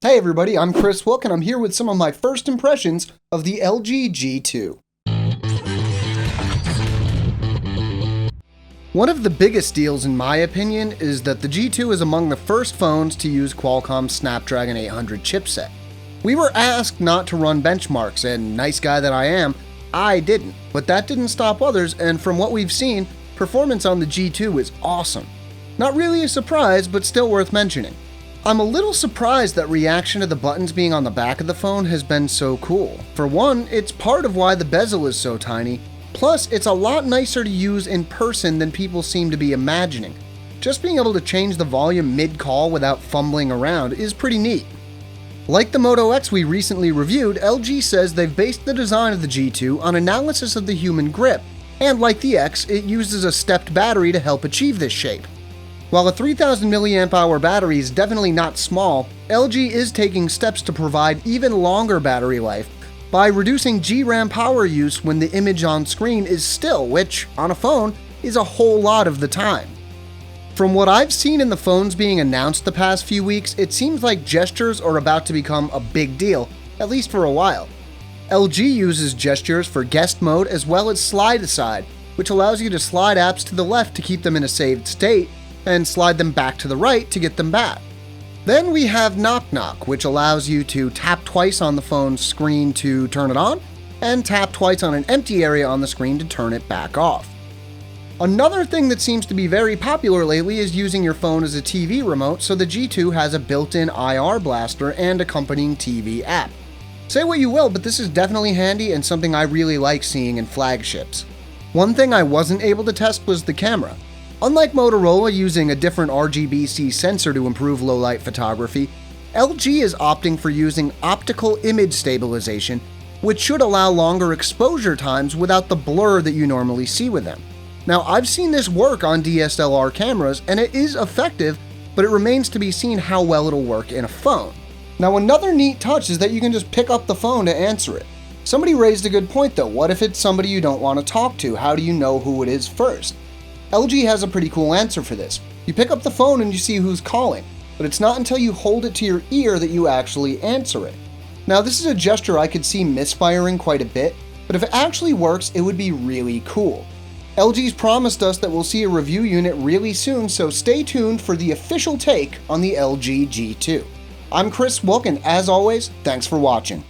Hey everybody, I'm Kris and I'm here with some of my first impressions of the LG G2. One of the biggest deals in my opinion is that the G2 is among the first phones to use Qualcomm's Snapdragon 800 chipset. We were asked not to run benchmarks, and nice guy that I am, I didn't. But that didn't stop others, and from what we've seen, performance on the G2 is awesome. Not really a surprise, but still worth mentioning. I'm a little surprised that reaction to the buttons being on the back of the phone has been so cool. For one, it's part of why the bezel is so tiny, plus it's a lot nicer to use in person than people seem to be imagining. Just being able to change the volume mid-call without fumbling around is pretty neat. Like the Moto X we recently reviewed, LG says they've based the design of the G2 on analysis of the human grip, and like the X, it uses a stepped battery to help achieve this shape. While a 3000 mAh battery is definitely not small, LG is taking steps to provide even longer battery life by reducing GRAM power use when the image on screen is still, which, on a phone, is a whole lot of the time. From what I've seen in the phones being announced the past few weeks, it seems like gestures are about to become a big deal, at least for a while. LG uses gestures for guest mode as well as slide aside, which allows you to slide apps to the left to keep them in a saved state, and slide them back to the right to get them back. Then we have Knock Knock, which allows you to tap twice on the phone's screen to turn it on, and tap twice on an empty area on the screen to turn it back off. Another thing that seems to be very popular lately is using your phone as a TV remote, so the G2 has a built-in IR blaster and accompanying TV app. Say what you will, but this is definitely handy and something I really like seeing in flagships. One thing I wasn't able to test was the camera. Unlike Motorola using a different RGB-C sensor to improve low-light photography, LG is opting for using optical image stabilization, which should allow longer exposure times without the blur that you normally see with them. Now, I've seen this work on DSLR cameras, and it is effective, but it remains to be seen how well it'll work in a phone. Now, another neat touch is that you can just pick up the phone to answer it. Somebody raised a good point though. What if it's somebody you don't want to talk to? How do you know who it is first? LG has a pretty cool answer for this. You pick up the phone and you see who's calling, but it's not until you hold it to your ear that you actually answer it. Now, this is a gesture I could see misfiring quite a bit, but if it actually works, it would be really cool. LG's promised us that we'll see a review unit really soon, so stay tuned for the official take on the LG G2. I'm Kris, and as always, thanks for watching.